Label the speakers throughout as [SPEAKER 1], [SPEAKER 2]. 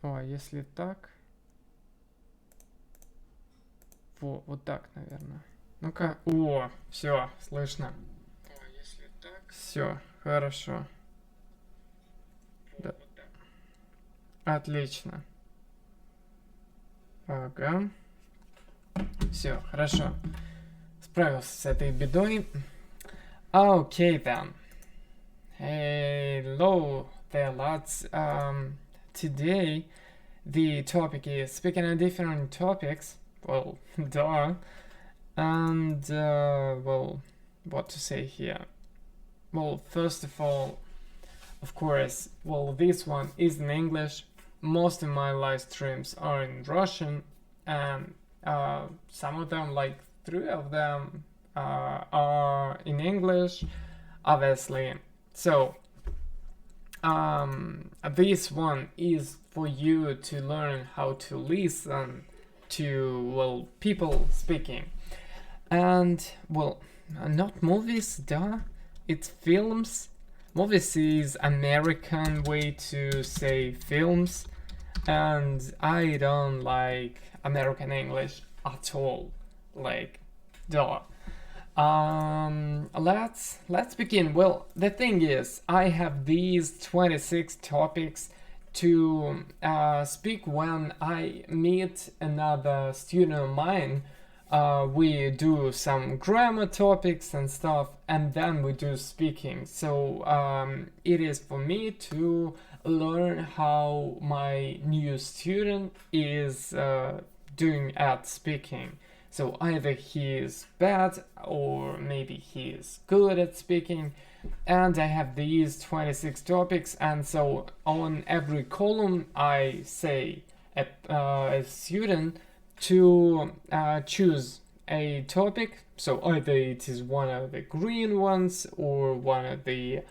[SPEAKER 1] О, если так... вот так, наверное. Ну-ка. О, все, слышно. Все, хорошо. Да. Отлично. Ага. Все, хорошо. Справился с этой бедой. Okay then. Hello there, lads. Today the topic is speaking on different topics. Well, duh. And well, what to say here? Well, first of all, of course, well, this one is in English. Most of my live streams are in Russian, and some of them, like 3 of them, are in English, obviously. So, this one is for you to learn how to listen to, well, people speaking. And, well, not movies, duh, it's films. Movies is American way to say films, and I don't like American English at all. Like, duh. Let's begin. Well, the thing is, I have these 26 topics to speak when I meet another student of mine. We do some grammar topics and stuff, and then we do speaking. So it is for me to learn how my new student is doing at speaking. So either he is bad or maybe he is good at speaking. And I have these 26 topics, and so on every column I say a student to choose a topic. So either it is one of the green ones or one of the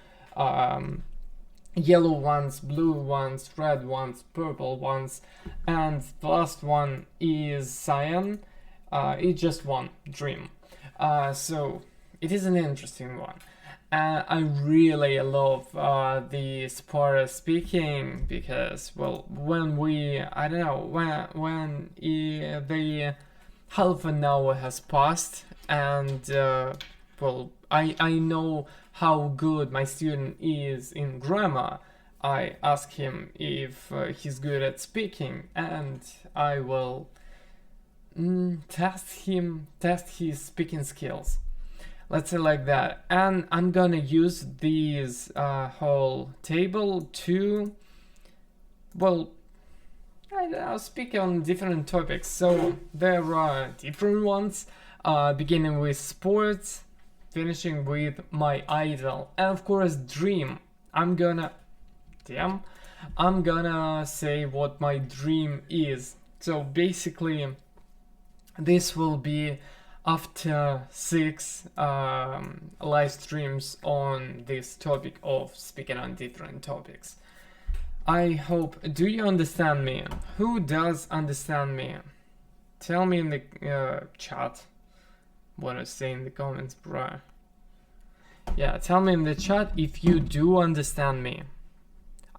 [SPEAKER 1] yellow ones, blue ones, red ones, purple ones, and the last one is cyan. It's just one, dream. So it is an interesting one. I really love the Sparta speaking because, well, when we, I don't know, when the half an hour has passed, and well, I know how good my student is in grammar. I ask him if he's good at speaking, and I will test his speaking skills. Let's say like that. And I'm gonna use these whole table to, well, I don't know, speak on different topics. So there are different ones, beginning with sports, finishing with my idol, and of course dream. I'm gonna say what my dream is. So basically, this will be after 6 live streams on this topic of speaking on different topics. I hope. Do you understand me? Who does understand me? Tell me in the chat. What I say in the comments, bro. Yeah, tell me in the chat if you do understand me.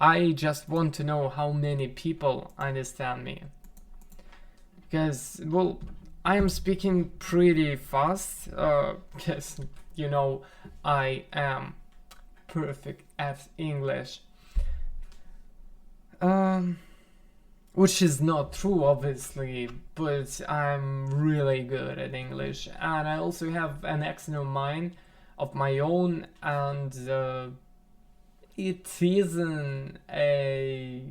[SPEAKER 1] I just want to know how many people understand me. Because, well, I am speaking pretty fast, because, you know, I am perfect at English. Which is not true, obviously, but I'm really good at English. And I also have an accent of my own, and it isn't a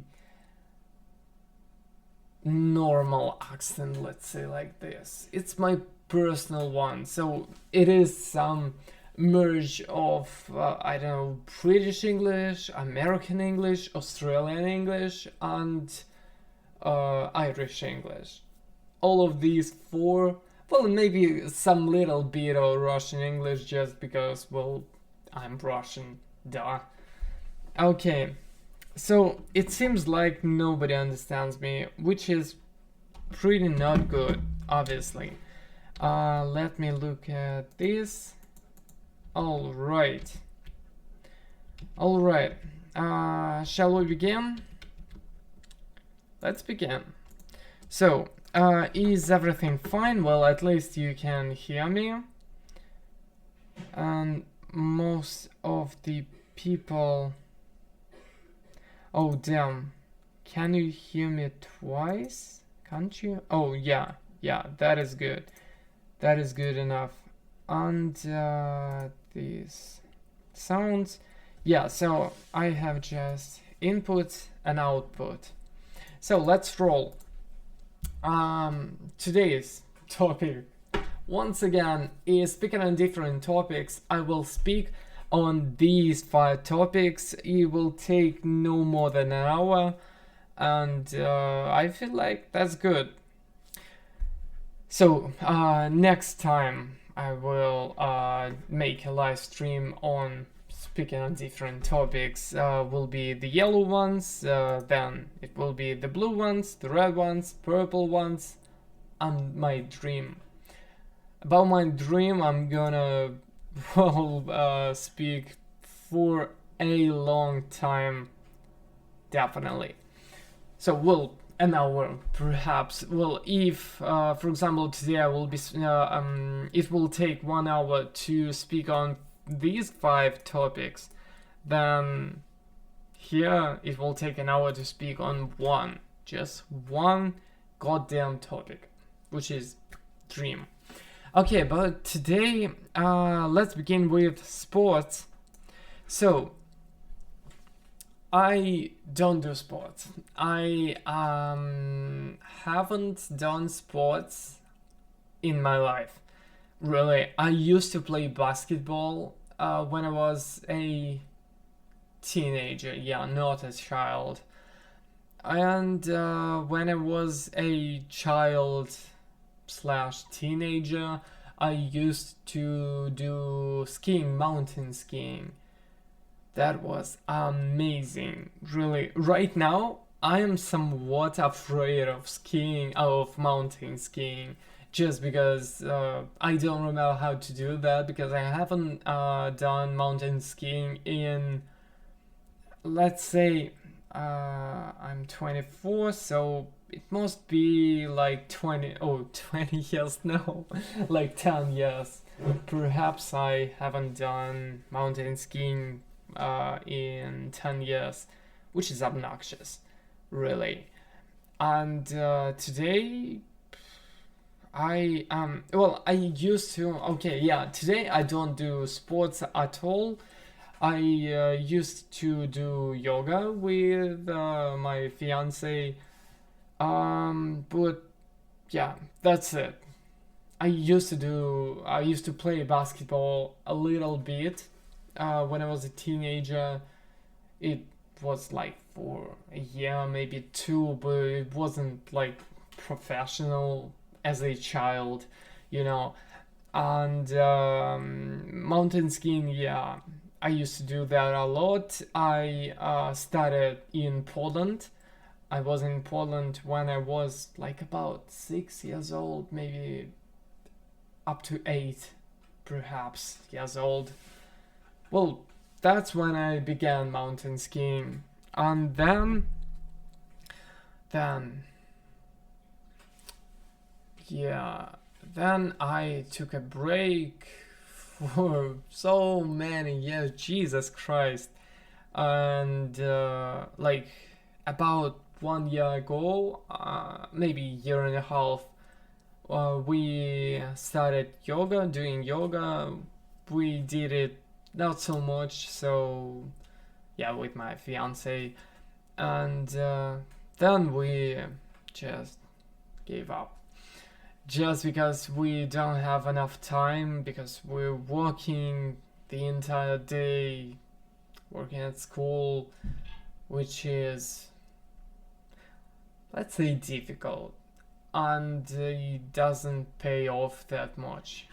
[SPEAKER 1] normal accent, let's say like this. It's my personal one, so it is some merge of I don't know, British English, American English, Australian English, and Irish English. All of these 4, well, maybe some little bit of Russian English, just because, well, I'm Russian, duh. Okay, so it seems like nobody understands me, which is pretty not good, obviously. Let me look at this. Alright. Shall we begin? let's begin. So, is everything fine? Well, at least you can hear me. And most of the people... Oh, damn. Can you hear me twice? Can't you? Oh, yeah. Yeah, that is good. That is good enough. And these sounds. Yeah, so I have just input and output. So let's roll. Today's topic, once again, is speaking on different topics. I will speak on these 5 topics. It will take no more than an hour, and I feel like that's good. So next time I will make a live stream on speaking on different topics. Will be the yellow ones, then it will be the blue ones, the red ones, purple ones, and my dream. About my dream, I'm gonna speak for a long time, definitely. So we'll an hour perhaps. Well, if for example today I will be it will take 1 hour to speak on these 5 topics, then here it will take an hour to speak on just one goddamn topic, which is dream. Okay, but today let's begin with sports. So I don't do sports. I haven't done sports in my life. Really, I used to play basketball when I was a teenager. Yeah, not a child. And when I was a child / teenager, I used to do skiing, mountain skiing. That was amazing, really. Right now, I am somewhat afraid of skiing, of mountain skiing, just because I don't remember how to do that, because I haven't done mountain skiing in, let's say, I'm 24, so it must be like 20 years now, like 10 years. Perhaps I haven't done mountain skiing in 10 years, which is obnoxious, really. And today I used to, today I don't do sports at all. I used to do yoga with my fiance, but yeah, that's it. I used to play basketball a little bit when I was a teenager. It was like for a year, maybe 2, but it wasn't like professional as a child, you know. And mountain skiing, yeah, I used to do that a lot. I started in Poland. I was in Poland when I was like about 6 years old, maybe up to 8 perhaps years old. Well, that's when I began mountain skiing. And then I took a break for so many years, Jesus Christ. And like about 1 year ago, maybe a year and a half, we started doing yoga. We did it not so much, so yeah, with my fiance, and then we just gave up, just because we don't have enough time, because we're working the entire day, working at school, which is, let's say, difficult, and it doesn't pay off that much.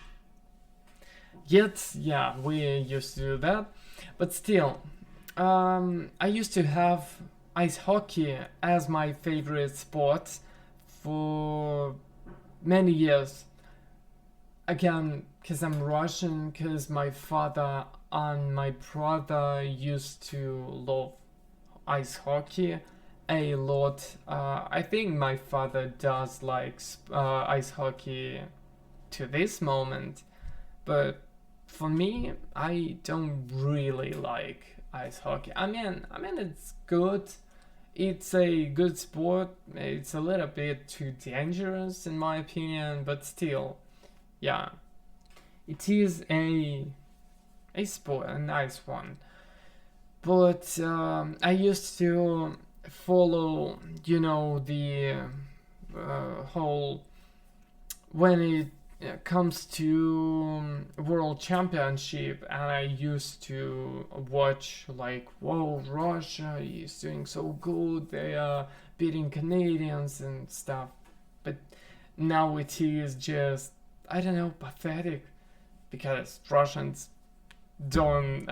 [SPEAKER 1] Yet, yeah, we used to do that, but still, I used to have ice hockey as my favorite sport for many years. Again, because I'm Russian, because my father and my brother used to love ice hockey, a lot. I think my father does like ice hockey to this moment, but for me, I don't really like ice hockey. I mean, it's good. It's a good sport. It's a little bit too dangerous in my opinion, but still, yeah, it is a sport, a nice one. But I used to follow, the whole when it comes to world championship, and I used to watch like, whoa, Russia is doing so good, they are beating Canadians and stuff. But now it is just, I don't know, pathetic, because Russians don't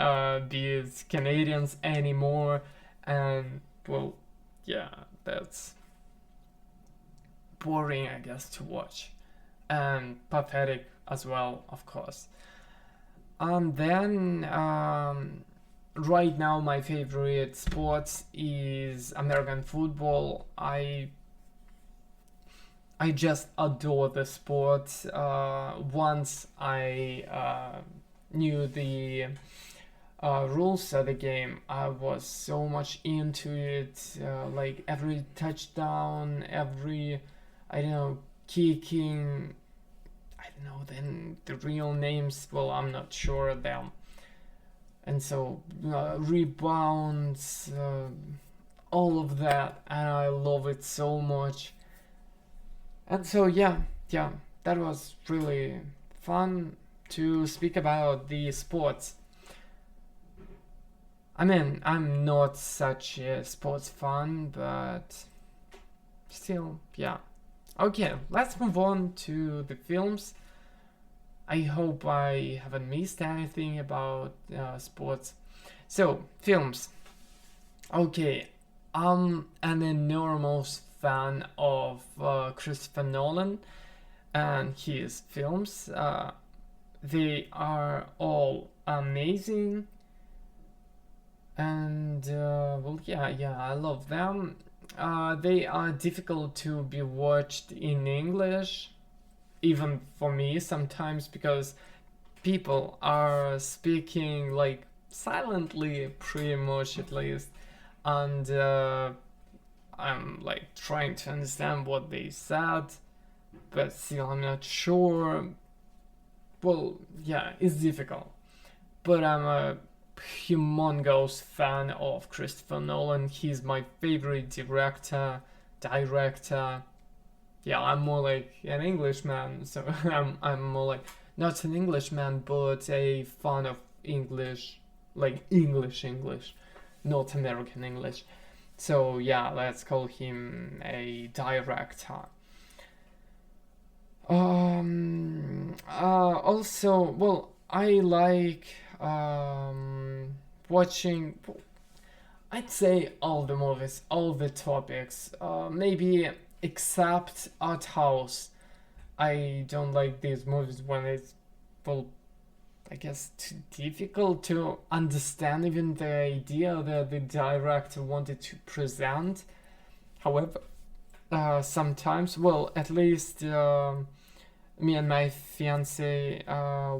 [SPEAKER 1] beat Canadians anymore, and well, yeah, that's boring, I guess, to watch, and pathetic as well, of course. And then right now my favorite sports is American football. I just adore the sport. Once I knew the rules of the game, I was so much into it. Like every touchdown, every, I don't know, kicking. I don't know then the real names. Well, I'm not sure of them. And so rebounds, all of that, and I love it so much. And so yeah, that was really fun to speak about the sports. I mean, I'm not such a sports fan, but still, yeah. Okay, let's move on to the films. I hope I haven't missed anything about sports. So, films. Okay, I'm an enormous fan of Christopher Nolan and his films. They are all amazing, and well, yeah, I love them. They are difficult to be watched in English, even for me sometimes, because people are speaking like silently, pretty much at least, and I'm like trying to understand what they said, but still I'm not sure. Well, yeah, it's difficult, but I'm a humongous fan of Christopher Nolan. He's my favorite director. Yeah, I'm more like an Englishman, so I'm more like not an Englishman, but a fan of English, like English, not American English. So yeah, let's call him a director. Also, well, I like watching, I'd say, all the movies, all the topics, maybe except Art House. I don't like these movies when it's, well, I guess too difficult to understand even the idea that the director wanted to present. However, sometimes, well, at least me and my fiance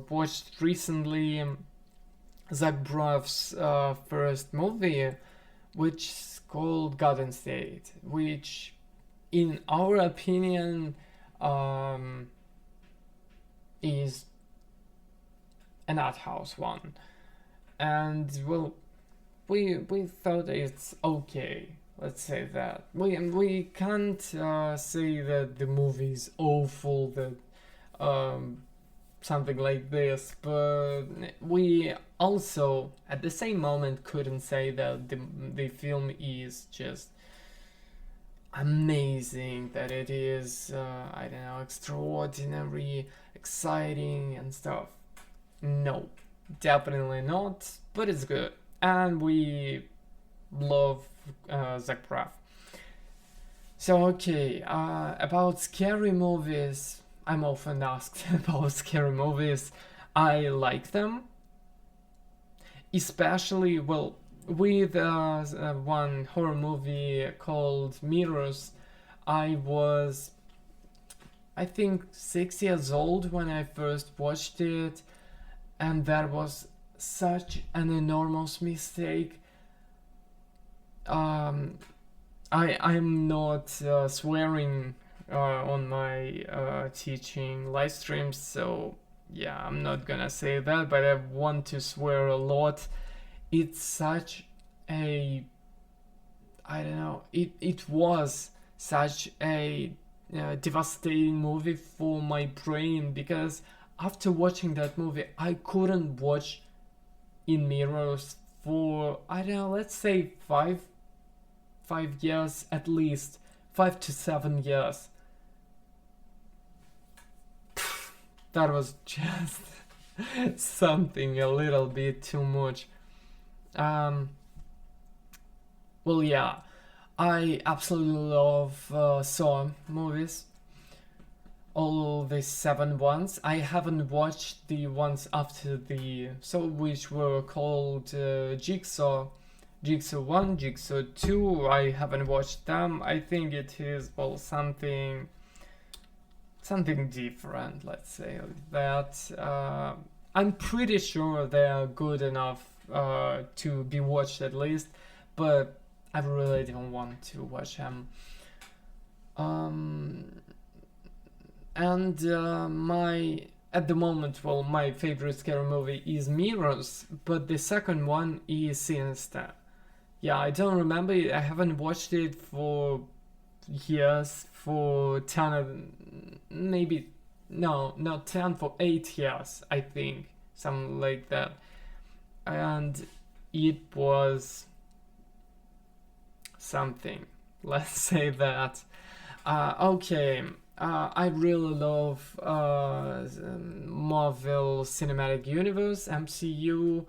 [SPEAKER 1] watched recently Zach Braff's first movie, which is called Garden State, which, in our opinion, is an art house one. And well, we thought it's okay. Let's say that we can't say that the movie is awful, that something like this, but we also at the same moment couldn't say that the film is just amazing, that it is I don't know, extraordinary, exciting and stuff. No, definitely not, but it's good, and we love Zach Braff. So okay, about scary movies, I'm often asked about scary movies. I like them, especially, well, with one horror movie called Mirrors. I was, I think, 6 years old when I first watched it, and that was such an enormous mistake. um, I'm not swearing on my teaching live streams, so yeah, I'm not gonna say that, but I want to swear a lot. It's such a, I don't know, it was such a devastating movie for my brain, because after watching that movie, I couldn't watch in Mirrors for, I don't know, let's say 5 years at least, 5 to 7 years. That was just something a little bit too much. Um, well, yeah, I absolutely love Saw movies. All the 7 ones. I haven't watched the ones after the so which were called Jigsaw. Jigsaw 1, Jigsaw 2, I haven't watched them. I think it is, well, something different, let's say that. I'm pretty sure they are good enough to be watched at least, but I really don't want to watch them. Um, and my at the moment, well, my favorite scary movie is Mirrors, but the second one is Sinister. Yeah, I don't remember it. I haven't watched it for years, for 10, maybe, no, not 10, for 8 years, I think, something like that. And it was something, let's say that. Okay, I really love Marvel Cinematic Universe, MCU,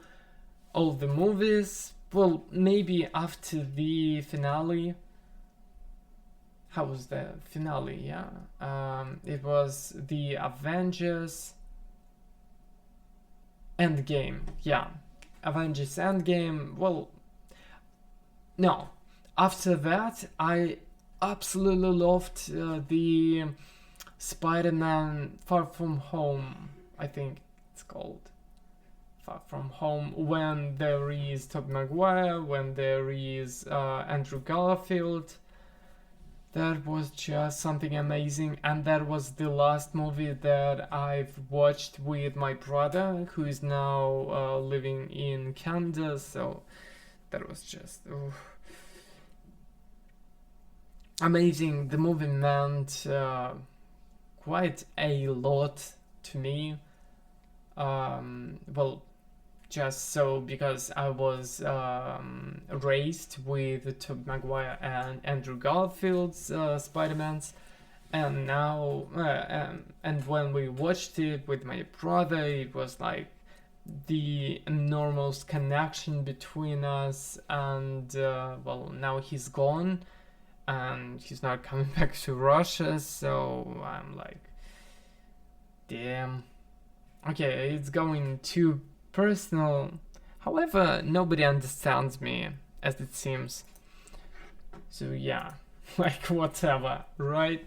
[SPEAKER 1] all the movies. Well, maybe after the finale. How was the finale? Yeah. It was the Avengers Endgame. Yeah. Avengers Endgame. Well, no. After that, I absolutely loved the Spider-Man Far From Home, I think it's called. Far From Home, when there is Tobey Maguire, when there is Andrew Garfield. That was just something amazing, and that was the last movie that I've watched with my brother, who is now living in Canada. So that was just amazing. The movie meant quite a lot to me. Well, just so because I was raised with Tobey Maguire and Andrew Garfield's Spider-Mans, and now and when we watched it with my brother, it was like the enormous connection between us. And well, now he's gone and he's not coming back to Russia, so I'm like, damn. Okay, it's going too personal. However, nobody understands me, as it seems. So yeah, like whatever, right?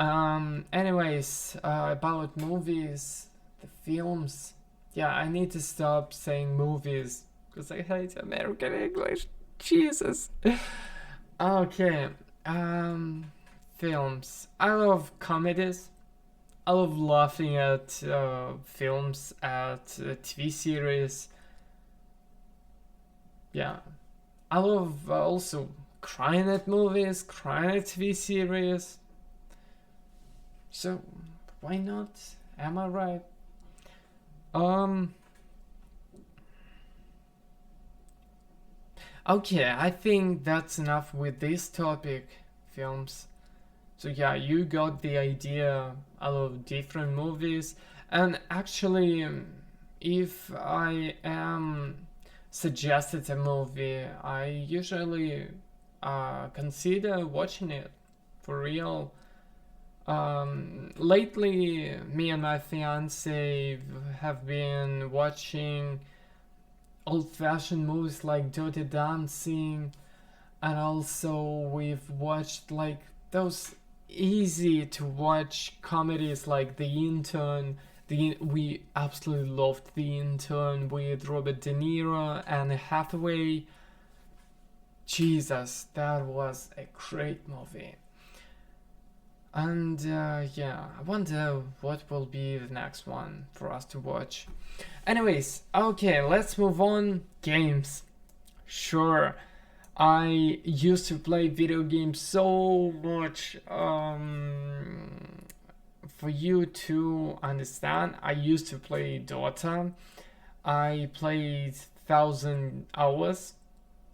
[SPEAKER 1] Anyways, about movies, the films. Yeah, I need to stop saying movies because I hate American English. Jesus. Okay. Films. I love comedies. I love laughing at films, at TV series. Yeah. I love also crying at movies, crying at TV series. So, why not? Am I right? Okay, I think that's enough with this topic, films. So yeah, you got the idea. I love different movies, and actually, if I am suggested a movie, I usually consider watching it for real. Lately, me and my fiance have been watching old-fashioned movies like Dirty Dancing, and also we've watched like those easy to watch comedies like The Intern. We absolutely loved The Intern with Robert De Niro and Hathaway. Jesus, that was a great movie. And yeah, I wonder what will be the next one for us to watch. Anyways, okay, let's move on. Games. Sure, I used to play video games so much. For you to understand, I used to play Dota. I played 1,000 hours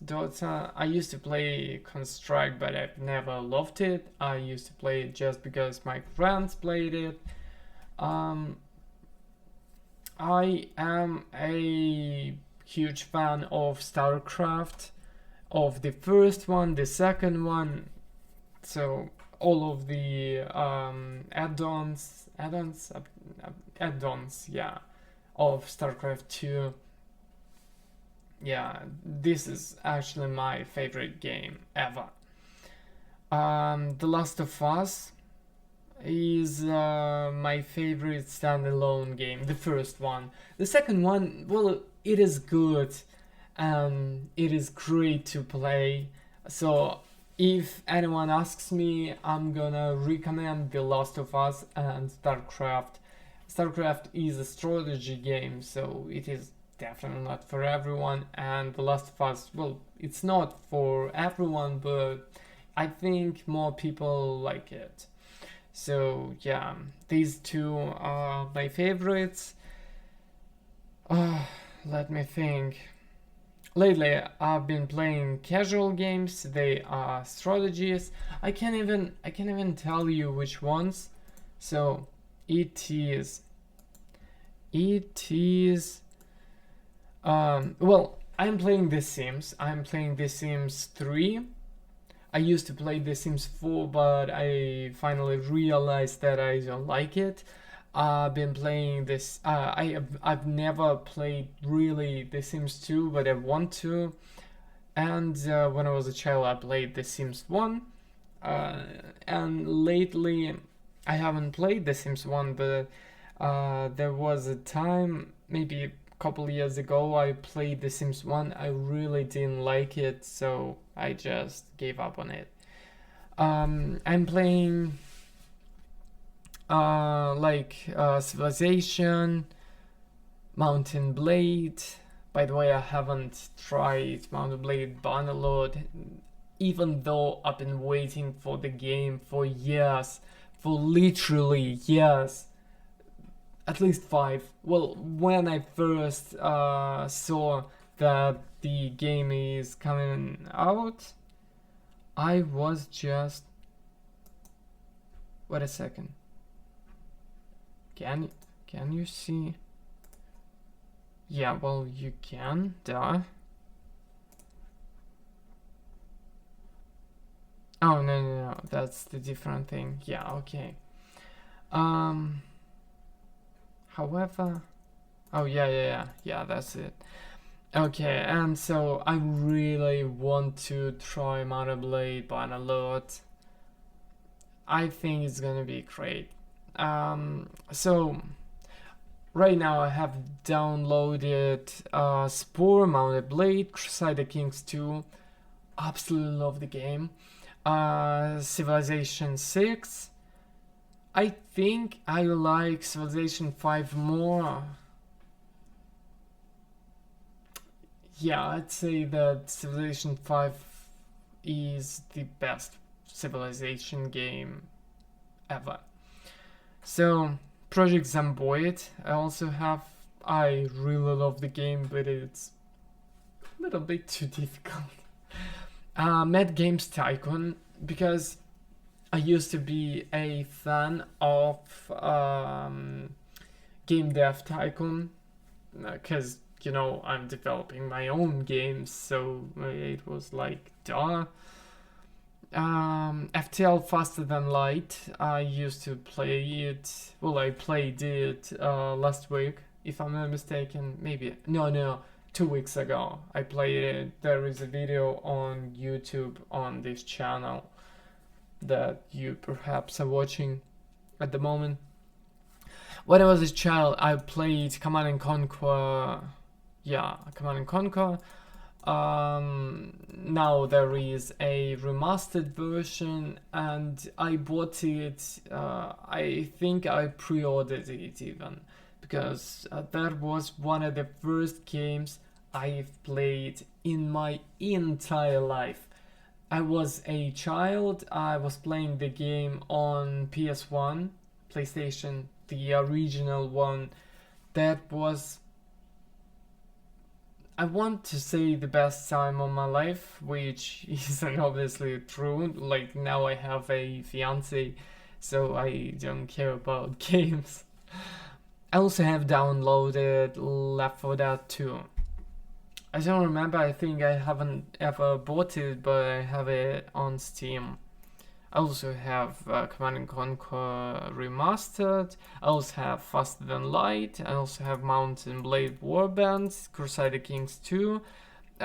[SPEAKER 1] Dota. I used to play Construct, but I've never loved it. I used to play it just because my friends played it. I am a huge fan of StarCraft, of the first one, the second one, so all of the add-ons, yeah, of StarCraft 2. Yeah, this is actually my favorite game ever. The Last of Us is my favorite standalone game, the first one. The second one, well, it is good and it is great to play. So if anyone asks me, I'm gonna recommend The Last of Us and StarCraft. StarCraft is a strategy game, so it is definitely not for everyone, and The Last of Us, well, it's not for everyone, but I think more people like it. So yeah, these two are my favorites. Let me think. Lately I've been playing casual games. They are strategies. I can't even tell you which ones. So it is well, I'm playing The Sims. I'm playing The Sims 3. I used to play The Sims 4, but I finally realized that I don't like it. I've been playing this. I've never played really The Sims 2, but I want to. And when I was a child, I played The Sims 1. And lately, I haven't played The Sims 1, but there was a time, maybe a couple years ago, I played The Sims 1. I really didn't like it, so I just gave up on it. I'm playing Civilization, Mountain Blade. By the way, I haven't tried Mountain Blade Bannerlord, even though I've been waiting for the game for years, for literally years, at least 5. Well, when I first saw that the game is coming out, I was just... Wait a second. Can you see? Yeah, well, you can, duh. Oh, no, that's the different thing. Yeah, okay. However... Oh, yeah, that's it. Okay, and so I really want to try Mountain Blade Bannerlord. I think it's gonna be great. So right now I have downloaded Spore, Mountain Blade, Crusader Kings 2. Absolutely love the game. Civilization 6. I think I like Civilization 5 more. Yeah, I'd say that Civilization 5 is the best Civilization game ever. So, Project Zomboid I also have. I really love the game, but it's a little bit too difficult. Mad Games Tycoon, because I used to be a fan of Game Dev Tycoon, because you know, I'm developing my own games, so it was like, duh. FTL Faster Than Light, I used to play it, well, I played it last week, if I'm not mistaken, maybe, no, 2 weeks ago. I played it. There is a video on YouTube on this channel that you perhaps are watching at the moment. When I was a child, I played Command and Conquer. Yeah, Command and Conquer. Now there is a remastered version, and I bought it. I think I pre-ordered it even, because that was one of the first games I've played in my entire life. I was a child. I was playing the game on PS1, PlayStation, the original one. That was, I want to say, the best time of my life, which isn't obviously true. Like, now I have a fiance, so I don't care about games. I also have downloaded Left 4 Dead 2. I don't remember, I think I haven't ever bought it, but I have it on Steam. I also have Command and Conquer Remastered. I also have Faster Than Light. I also have Mountain Blade Warband, Crusader Kings 2,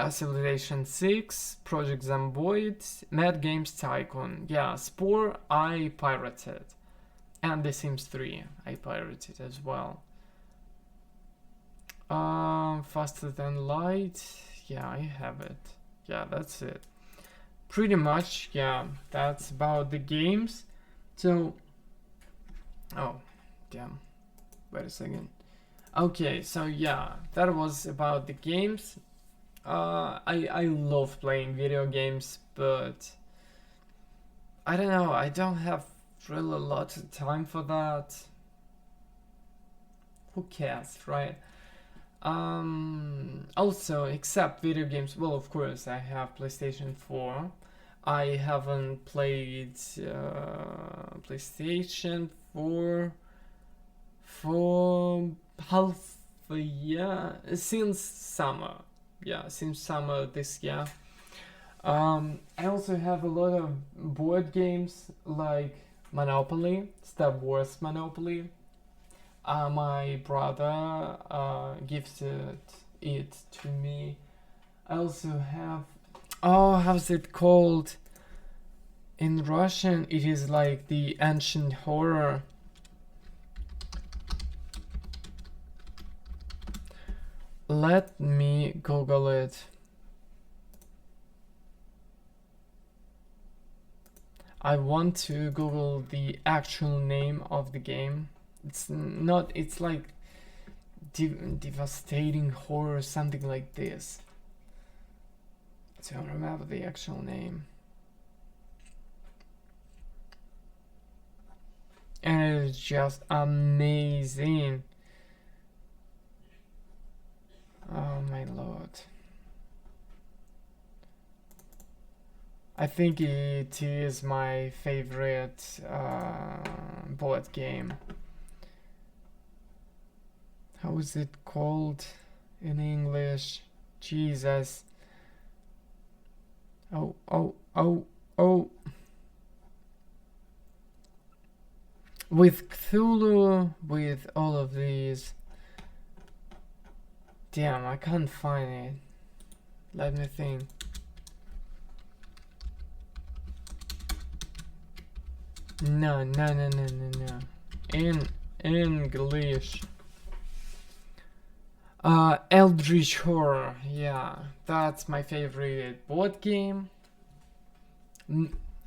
[SPEAKER 1] Civilization 6, Project Zomboid, Mad Games Tycoon. Yeah, Spore I pirated. And The Sims 3 I pirated as well. Faster Than Light. Yeah, I have it. Yeah, that's it. Pretty much, yeah, that's about the games. So, oh, damn, wait a second. Okay, so yeah, that was about the games. I love playing video games, but I don't know, I don't have really a lot of time for that. Who cares, right? Also, except video games, well, of course, I have PlayStation 4. I haven't played PlayStation 4 for half a year, since summer. Yeah, since summer this year. I also have a lot of board games like Monopoly, Star Wars Monopoly. My brother gifted it to me. I also have, oh, how's it called? In Russian, it is like the ancient horror. Let me Google it. I want to Google the actual name of the game. It's not, it's like devastating horror, something like this. I don't remember the actual name. And it is just amazing. Oh my lord. I think it is my favorite board game. How is it called in English? Jesus. Oh. With Cthulhu, with all of these. Damn, I can't find it. Let me think. No. In English. Eldritch Horror. Yeah, that's my favorite board game.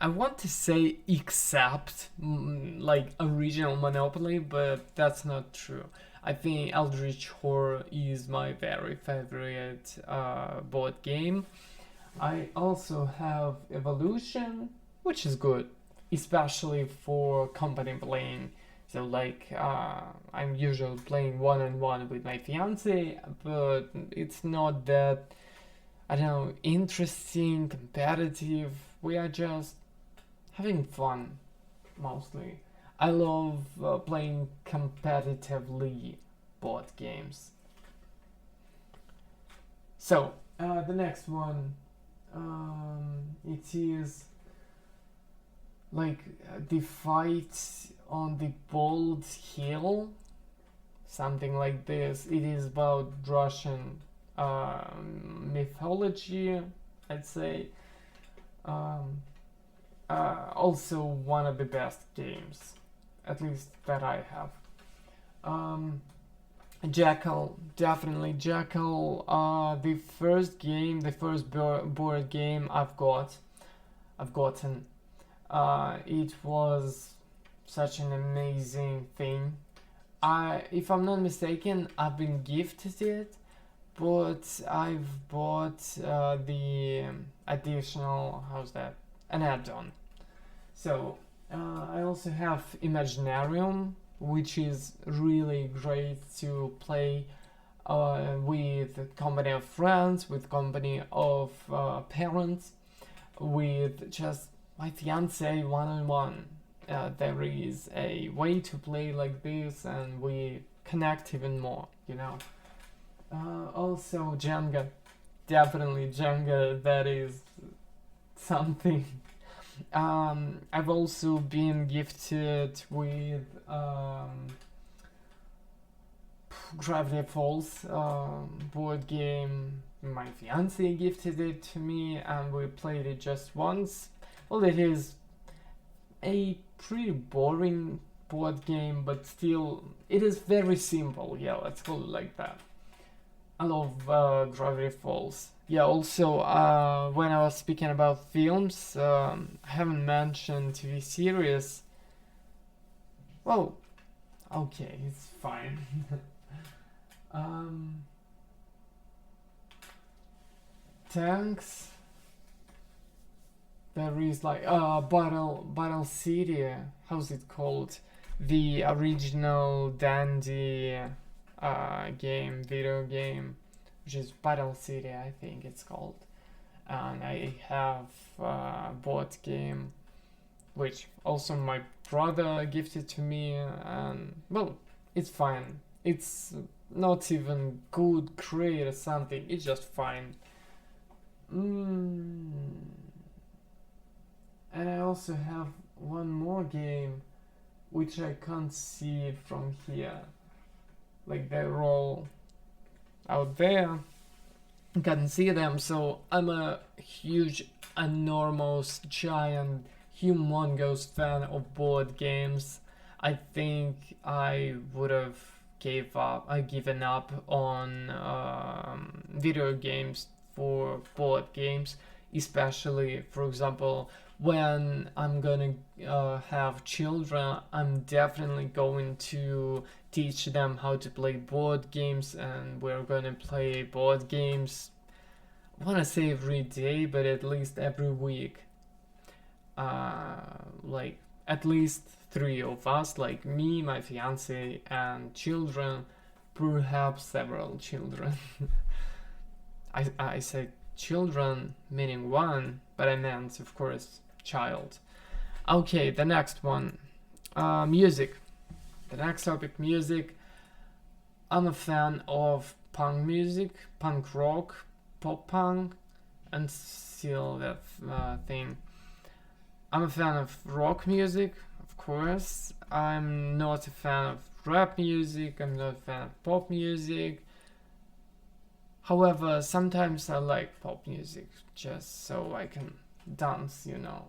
[SPEAKER 1] I want to say except like original Monopoly, but that's not true. I think Eldritch Horror is my very favorite board game. I also have Evolution, which is good, especially for company playing. So like I'm usually playing one-on-one with my fiance, but it's not that, I don't know, interesting, competitive. We are just having fun, mostly. I love playing competitively board games. So, the next one, it is like the fight on the Bald Hill, something like this. It is about Russian mythology, I'd say. Also one of the best games, at least that I have. Jackal, definitely Jackal. The first game, the first board game I've gotten. It was such an amazing thing. If I'm not mistaken, I've been gifted it, but I've bought the additional, how's that? An add-on. So I also have Imaginarium, which is really great to play with company of friends, with company of parents, with just my fiance one-on-one. There is a way to play like this, and we connect even more, you know. Also Jenga, definitely Jenga, that is something. I've also been gifted with Gravity Falls board game. My fiance gifted it to me, and we played it just once. Well, it is a pretty boring board game, but still, it is very simple. Yeah, let's call it like that. I love Gravity Falls. Yeah, also, when I was speaking about films, I haven't mentioned TV series. Well, okay, it's fine. Tanks. There is like Battle City. How's it called? The original Dandy video game, which is Battle City, I think it's called. And I have board game, which also my brother gifted to me, and well, it's fine. It's not even good, great or something. It's just fine. And I also have one more game, which I can't see from here. Like they're all out there. I can't see them, so I'm a huge, enormous, giant, humongous fan of board games. I think I would have given up on video games for board games, especially, for example, when I'm gonna have children. I'm definitely going to teach them how to play board games, and we're gonna play board games, I wanna say every day, but at least every week. Like at least 3 of us, like me, my fiance, and children, perhaps several children. I said children meaning one, but I meant, of course, child. Okay, the next one, music. The next topic, music. I'm a fan of punk music, punk rock, pop punk, and still that thing. I'm a fan of rock music, of course. I'm not a fan of rap music. I'm not a fan of pop music. However, sometimes I like pop music just so I can dance, you know.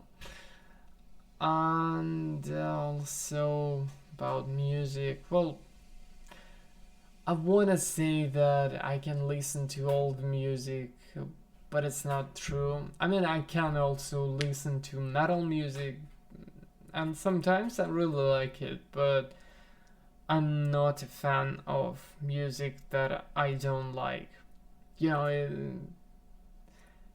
[SPEAKER 1] And also about music, well, I wanna say that I can listen to old music, but it's not true. I mean, I can also listen to metal music, and sometimes I really like it, but I'm not a fan of music that I don't like. You know,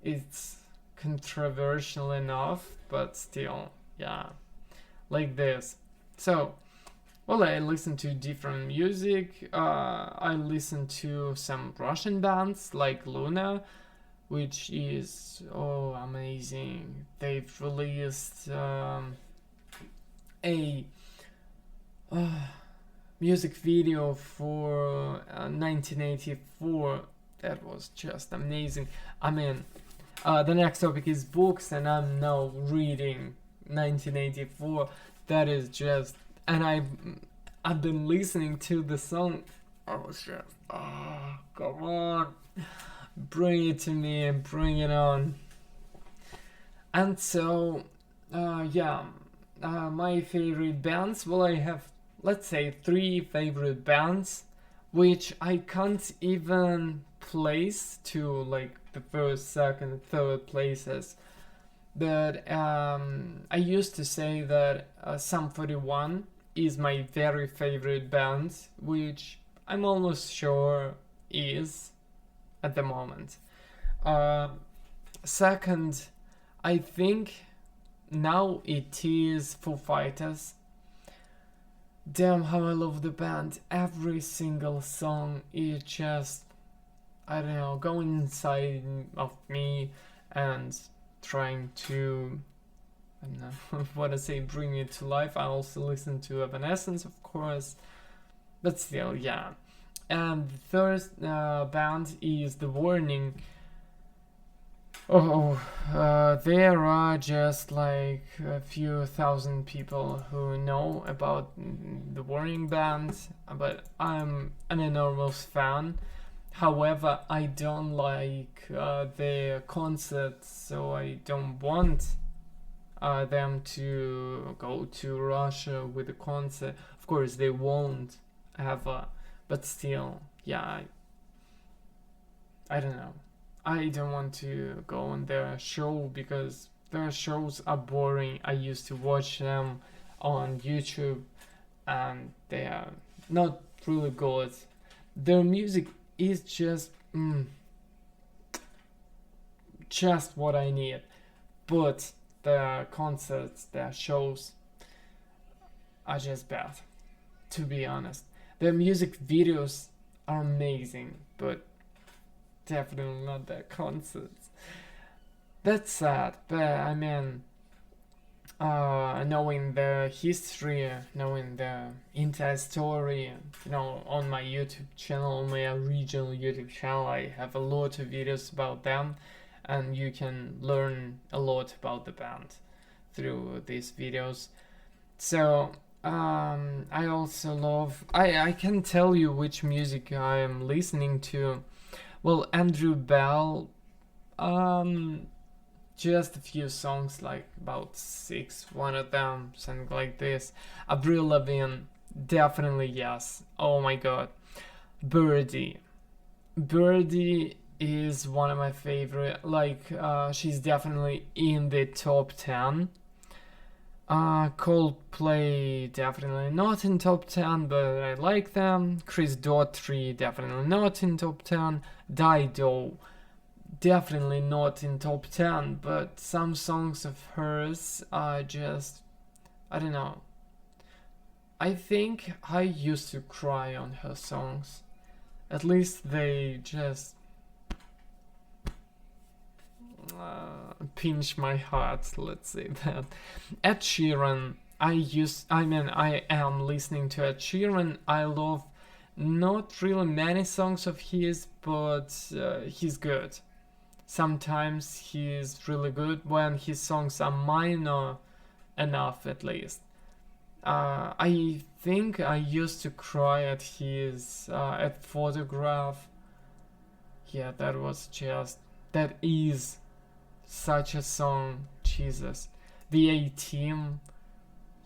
[SPEAKER 1] it's controversial enough, but still, yeah, like this. So, well, I listen to different music. I listen to some Russian bands like Luna, which is amazing. They've released a music video for 1984 that was just amazing. I mean, the next topic is books, and I'm now reading 1984. That is just, and I've been listening to the song I was just, oh, come on, bring it to me, bring it on. And so, my favorite bands. Well, I have, let's say, 3 favorite bands, which I can't even place to like the first, second, third places. But I used to say that Sum 41 is my very favorite band, which I'm almost sure is at the moment. Second, I think now it is Foo Fighters. Damn, how I love the band. Every single song is just, I don't know, going inside of me and trying to, I don't know what I say, bring it to life. I also listen to Evanescence, of course, but still, yeah. And the third band is The Warning. Oh, there are just like a few thousand people who know about the Warning band, but I'm an enormous fan. However, I don't like their concerts, so I don't want them to go to Russia with a concert. Of course, they won't ever, but still, yeah, I don't know. I don't want to go on their show because their shows are boring. I used to watch them on YouTube and they are not really good. Their music is just what I need. But their concerts, their shows are just bad, to be honest. Their music videos are amazing, but definitely not their concerts. That's sad, but I mean, knowing the history, knowing the entire story, on my YouTube channel, on my original YouTube channel, I have a lot of videos about them, and you can learn a lot about the band through these videos. So, I also love, I can tell you which music I am listening to. Well, Andrew Bell, just a few songs, like about 6, one of them, something like this. Avril Lavigne, definitely yes. Oh my god. Birdie. Birdie is one of my favorite, like, she's definitely in the top 10. Coldplay, definitely not in top 10, but I like them. Chris Daughtry, definitely not in top 10. Dido, definitely not in top 10, but some songs of hers are just, I don't know. I think I used to cry on her songs. At least they just pinch my heart, let's say that. Ed Sheeran, I am listening to Ed Sheeran. I love not really many songs of his, but he's good. Sometimes he's really good when his songs are minor enough, at least. I think I used to cry at his at Photograph. Yeah, that is such a song, Jesus. The A-Team,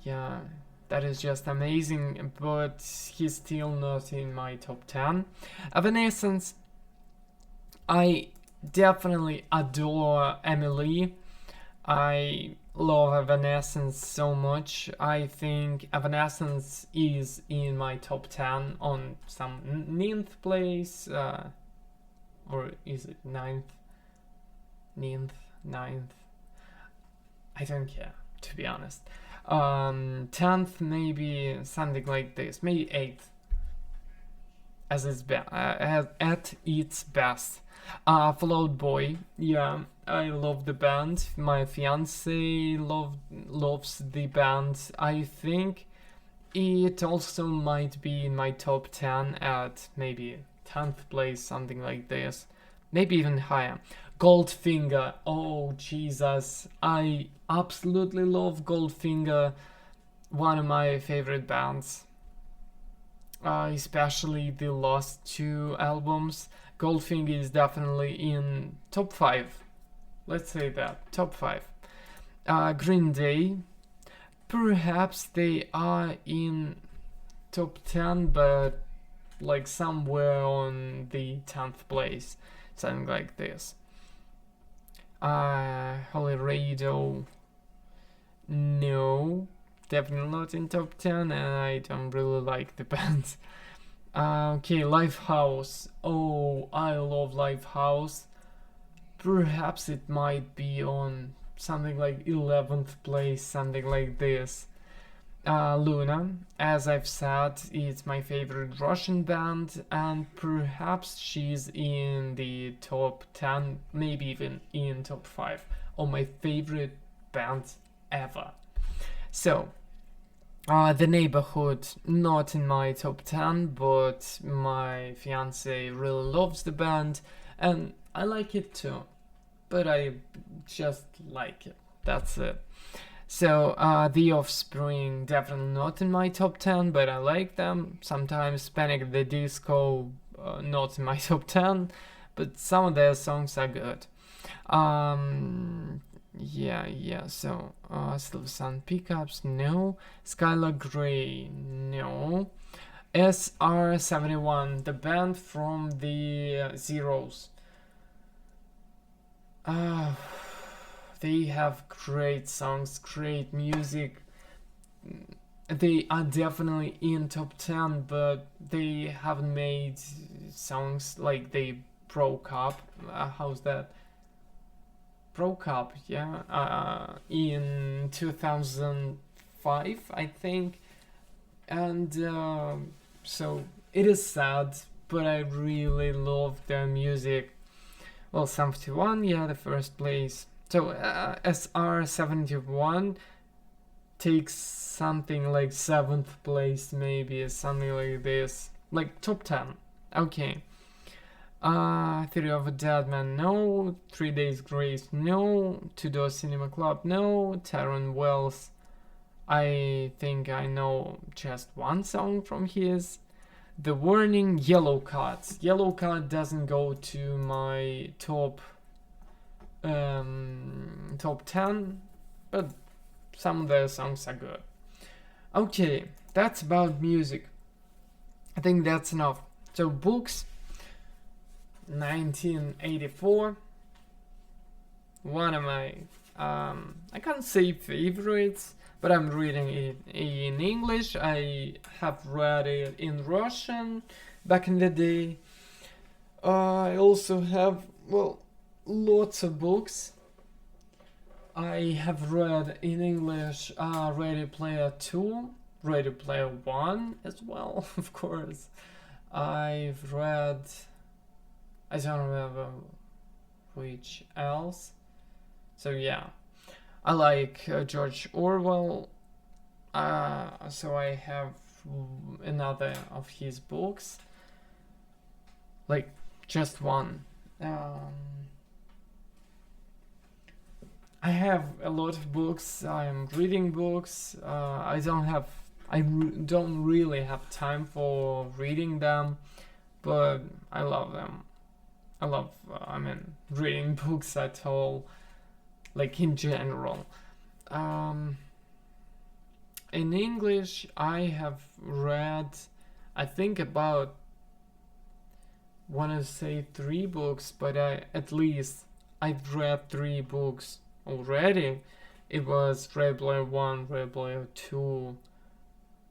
[SPEAKER 1] yeah, that is just amazing, but he's still not in my top 10. Evanescence, I definitely adore Emily. I love Evanescence so much. I think Evanescence is in my top 10 on some 9th place, or is it 9th? 9th? I don't care, to be honest. 10th, maybe something like this, maybe 8th, as at its best. Fall Out Boy, yeah, I love the band. My fiance loves the band. I think it also might be in my top 10 at maybe 10th place, something like this, maybe even higher. Goldfinger, oh Jesus, I absolutely love Goldfinger, one of my favorite bands. especially the last two albums. Goldfinger is definitely in top 5. Let's say that, top 5. Green Day, perhaps they are in top 10, but like somewhere on the 10th place, something like this. Holy Radio, no, definitely not in top 10, and I don't really like the band. Okay, Lifehouse. Oh, I love Lifehouse. Perhaps it might be on something like 11th place, something like this. Luna, as I've said, is my favorite Russian band, and perhaps she's in the top 10, maybe even in top 5 of my favorite bands ever. So, The Neighborhood, not in my top 10, but my fiance really loves the band, and I like it too. But I just like it. That's it. So, The Offspring, definitely not in my top 10, but I like them. Sometimes Panic at the Disco, not in my top 10, but some of their songs are good. So, Silver Sun Pickups, no. Skylar Grey, no. SR71, the band from the Zeros. They have great songs, great music. They are definitely in top 10, but they haven't made songs like they broke up. How's that? Broke up, yeah. In 2005, I think. And so it is sad, but I really love their music. Well, 71, yeah, the first place. So SR71 takes something like 7th place, maybe, something like this. Like top 10. Okay. Theory of a Dead Man, no. 3 Days Grace, no. Two Door Cinema Club, no. Tyrone Wells, I think I know just one song from his. The Warning, Yellow Cards. Yellow Card doesn't go to my top 10, but some of their songs are good. Okay, that's about music. I think that's enough. So books, 1984. One of my, I can't say favorites, but I'm reading it in English. I have read it in Russian back in the day. I also have, well, lots of books. I have read in English Ready Player 2, Ready Player 1 as well, of course. I've read, I don't remember which else. So yeah, I like George Orwell, so I have another of his books, like just one. I have a lot of books. I'm reading books. I don't really have time for reading them, but I love them. I love, reading books at all, like in general. In English, I have read, I think about, want to say 3 books, but at least I've read 3 books already. It was Red Player 1, Red Player 2,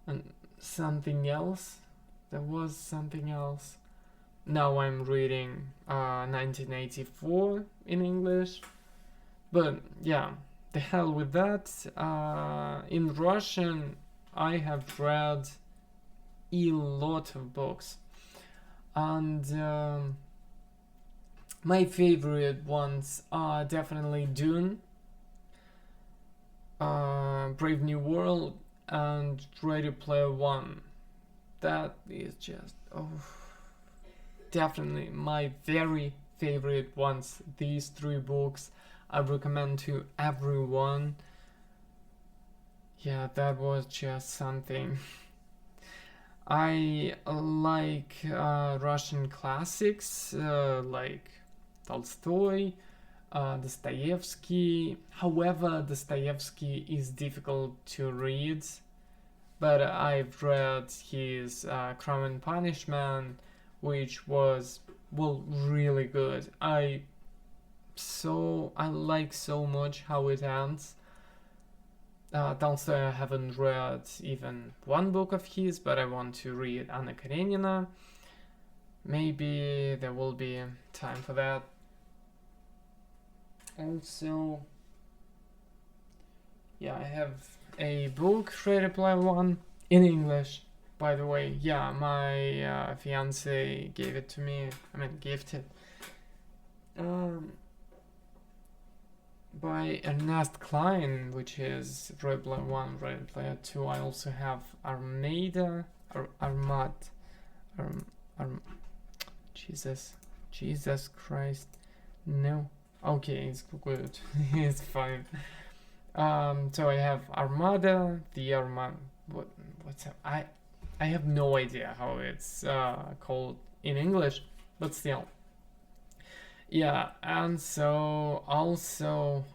[SPEAKER 1] and something else. There was something else. Now I'm reading 1984 in English. But yeah, the hell with that. In Russian, I have read a lot of books. And my favorite ones are definitely Dune, Brave New World, and Ready Player One. That is just definitely my very favorite ones. These 3 books I recommend to everyone. Yeah, that was just something. I like Russian classics like Tolstoy, Dostoevsky. However, Dostoevsky is difficult to read, but I've read his Crime and Punishment, which was, well, really good. I like so much how it ends. Tolstoy, I haven't read even one book of his, but I want to read Anna Karenina. Maybe there will be time for that. Also, yeah, I have a book, Ready Player One, in English, by the way. Yeah, my fiance gave it to me. I mean, gifted. By Ernest Klein, which is Ready Player One, Ready Player Two. I also have Armada, Armad, Jesus Christ, no. Okay, it's good. It's fine. So I have Armada, the Armada. What's that? I have no idea how it's called in English, but still. Yeah, and so also,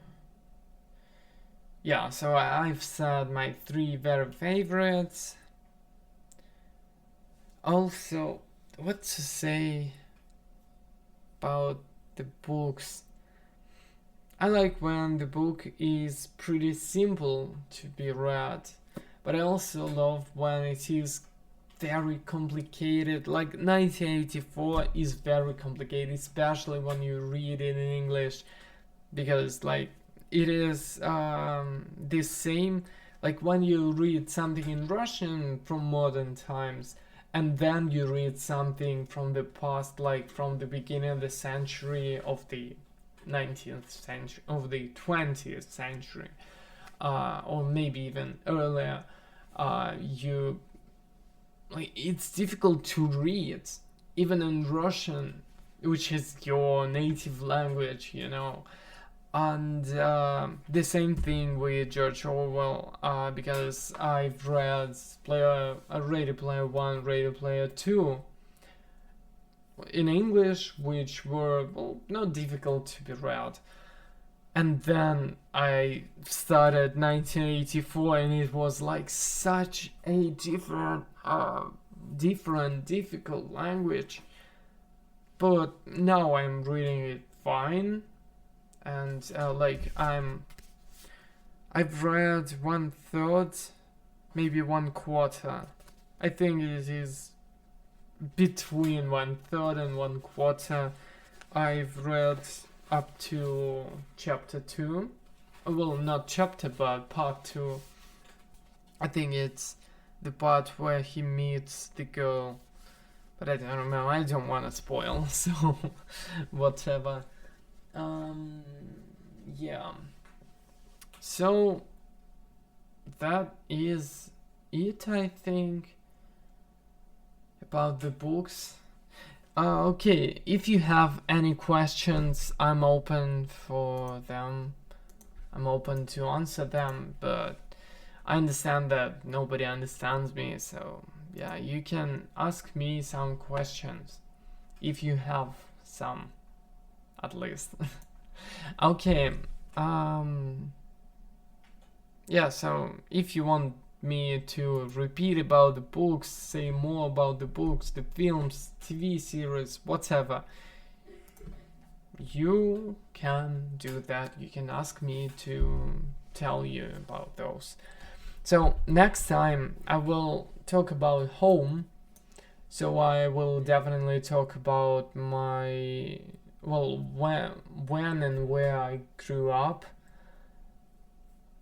[SPEAKER 1] yeah, so I've said my 3 very favorites. Also, what to say about the books? I like when the book is pretty simple to be read, but I also love when it is very complicated. Like 1984 is very complicated, especially when you read it in English, because like it is the same like when you read something in Russian from modern times and then you read something from the past, like from the beginning of the century, of the 19th century, of the 20th century, or maybe even earlier. You like it's difficult to read even in Russian, which is your native language, you know. And the same thing with George Orwell, because I've read Ready Player One, Ready Player Two in English, which were, well, not difficult to be read. And then I started 1984, and it was like such a difficult language. But now I'm reading it fine, and I've read 1/3, maybe 1/4. I think it is between 1/3 and 1/4. I've read up to chapter 2. Well, not chapter, but part 2. I think it's the part where he meets the girl, but I don't remember. I don't want to spoil, so whatever. Yeah. So that is it, I think, about the books. Okay, if you have any questions, I'm open for them. I'm open to answer them, but I understand that nobody understands me, so yeah, you can ask me some questions if you have some, at least. Okay, yeah, so if you want me to repeat about the books, say more about the books, the films, TV series, whatever, you can do that. You can ask me to tell you about those. So next time I will talk about home. So I will definitely talk about my, well, when and where I grew up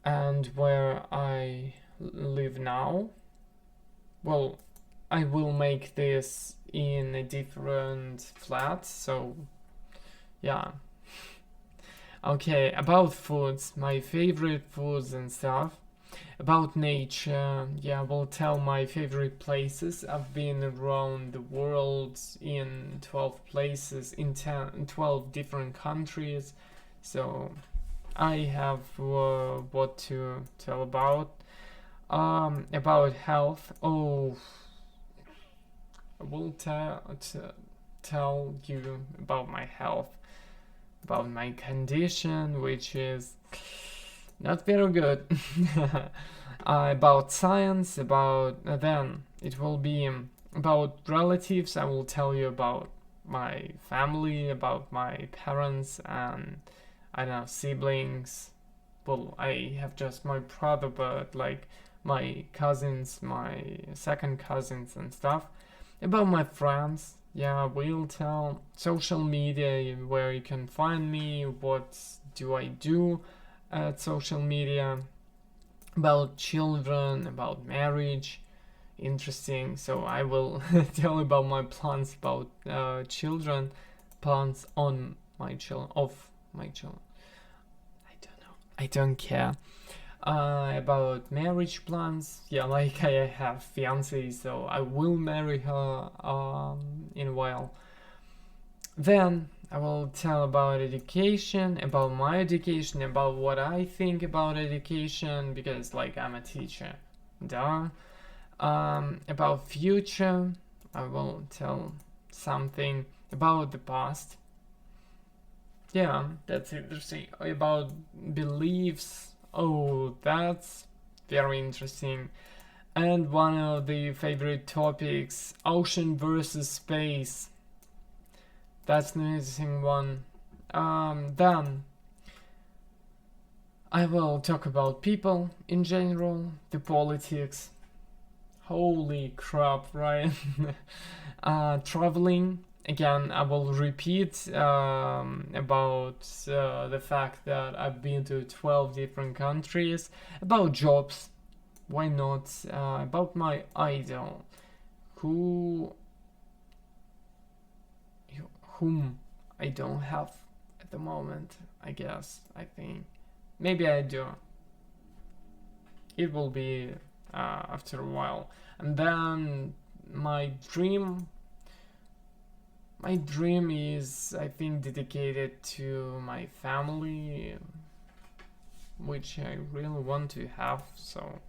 [SPEAKER 1] and where I live now. Well, I will make this in a different flat, so yeah. Okay, about foods, my favorite foods and stuff. About nature, yeah, I will tell my favorite places. I've been around the world in 12 places, in 12 different countries, so I have what to tell about. About health, oh, I will tell you about my health, about my condition, which is not very good. About science, about then it will be about relatives. I will tell you about my family, about my parents, and I don't know, siblings. Well, I have just my brother, but like my cousins, my second cousins and stuff. About my friends, yeah, we'll tell social media, where you can find me, what do I do at social media, about children, about marriage. Interesting. So I will tell about my plans about children, plans on my children, of my children. I don't know. I don't care. About marriage plans, yeah, like I have fiance, so I will marry her in a while. Then I will tell about education, about my education, about what I think about education, because like I'm a teacher. Duh. About future, I will tell something about the past. Yeah, that's interesting. About beliefs, oh, that's very interesting. And one of the favorite topics, ocean versus space. That's an interesting one. Then I will talk about people in general, the politics. Holy crap, right? Traveling. Again, I will repeat about the fact that I've been to 12 different countries. About jobs. Why not? About my idol. Whom I don't have at the moment, I guess. I think. Maybe I do. It will be after a while. And then my dream is, I think, dedicated to my family, which I really want to have. So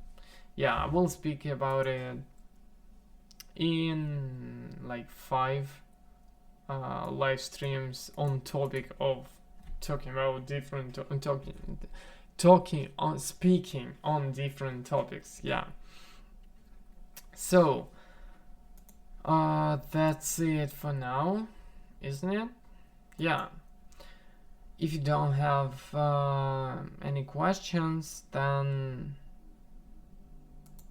[SPEAKER 1] yeah, I will speak about it in like 5 live streams on topic of talking about different speaking on different topics. Yeah, so that's it for now, isn't it? Yeah, if you don't have any questions, then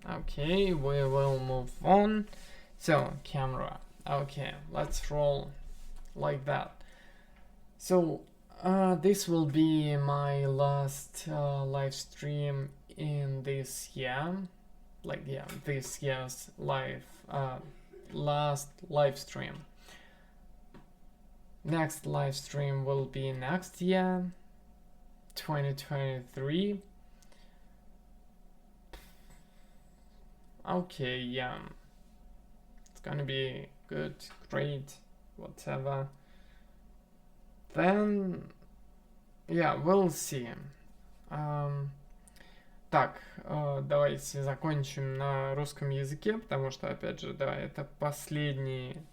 [SPEAKER 1] okay, we will move on. So camera, okay, let's roll like that. So this will be my last live stream in this year. Like, yeah, this year's last live stream. Next live stream will be next year, 2023. Okay, yeah. It's gonna be good, great, whatever. Then, yeah, we'll see. Так, давайте закончим на русском языке, потому что, опять же, да, это последняя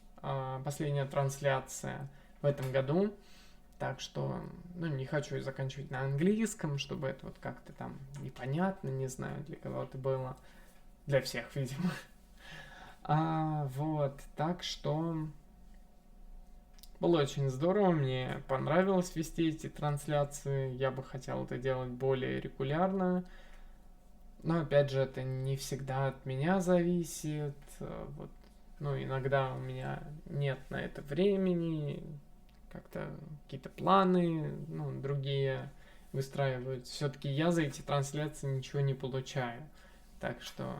[SPEAKER 1] трансляция в этом году. Так что, не хочу заканчивать на английском, чтобы это вот как-то там непонятно, не знаю, для кого это было. Для всех, видимо. Вот, так что было очень здорово, мне понравилось вести эти трансляции, я бы хотел это делать более регулярно, но опять же это не всегда от меня зависит, вот, иногда у меня нет на это времени, как-то какие-то планы, другие выстраивают, все-таки я за эти трансляции ничего не получаю, так что,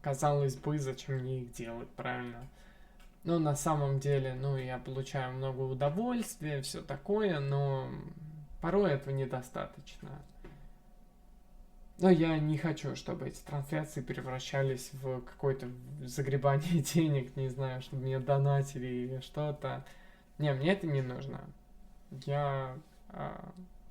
[SPEAKER 1] казалось бы, зачем мне их делать, правильно? Но на самом деле, я получаю много удовольствия, все такое, но порой этого недостаточно. Но я не хочу, чтобы эти трансляции превращались в какое-то загребание денег, не знаю, чтобы мне донатили или что-то. Не, мне это не нужно. Я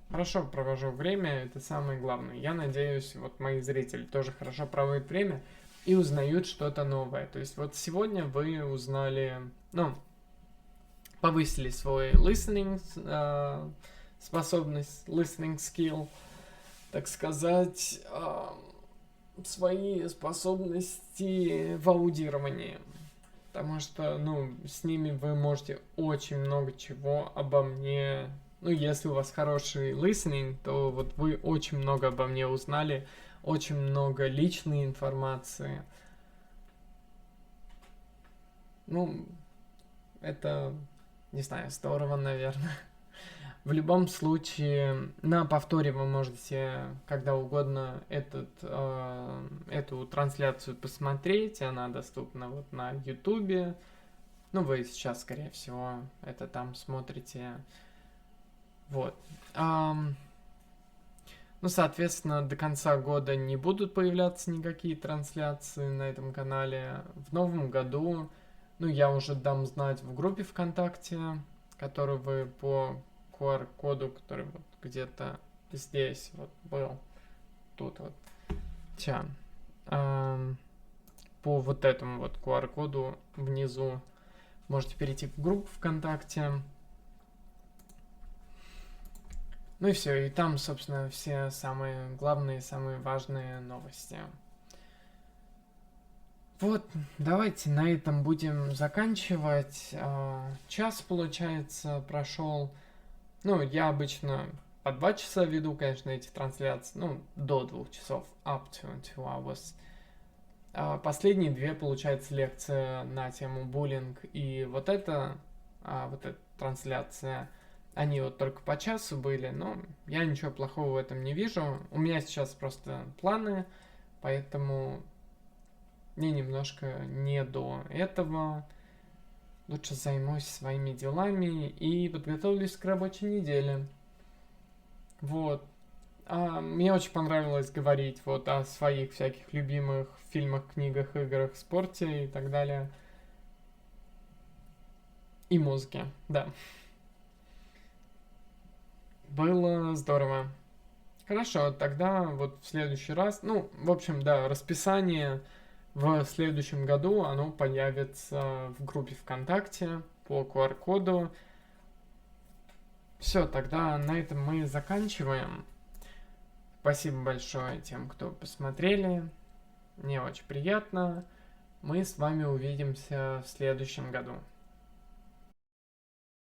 [SPEAKER 1] хорошо провожу время, это самое главное. Я надеюсь, вот мои зрители тоже хорошо проводят время. и узнают что-то новое. То есть вот сегодня вы узнали, ну, повысили свой listening способность, listening skill, так сказать, свои способности в аудировании. Потому что, ну, с ними вы можете очень много чего обо мне... Ну, если у вас хороший listening, то вот вы очень много обо мне узнали, очень много личной информации. Ну, это, не знаю, здорово, наверное. В любом случае, на повторе вы можете когда угодно эту трансляцию посмотреть. Она доступна вот на YouTube. Ну, вы сейчас, скорее всего, это там смотрите. Вот. Ну, соответственно, до конца года не будут появляться никакие трансляции на этом канале. В новом году, ну, я уже дам знать в группе ВКонтакте, которую вы по QR-коду, который вот где-то здесь вот был, тут вот, по вот этому вот QR-коду внизу можете перейти в группу ВКонтакте. Ну и все, и там, собственно, все самые главные, самые важные новости. Вот, давайте на этом будем заканчивать. Час, получается, прошел. Ну, я обычно по 2 часа веду, конечно, эти трансляции. Ну, до 2 часов. Up to 2 hours. Последние 2, получается, лекция на тему буллинг. И вот эта трансляция, они вот только по часу были. Но я ничего плохого в этом не вижу. У меня сейчас просто планы, поэтому мне немножко не до этого. Лучше займусь своими делами и подготовлюсь к рабочей неделе. Вот. Мне очень понравилось говорить вот о своих всяких любимых фильмах, книгах, играх, спорте и так далее. И музыке, да. Было здорово. Хорошо, тогда вот в следующий раз, ну, в общем, да, расписание в следующем году, оно появится в группе ВКонтакте по QR-коду. Все, тогда на этом мы заканчиваем. Спасибо большое тем, кто посмотрели. Мне очень приятно. Мы с вами увидимся в следующем году.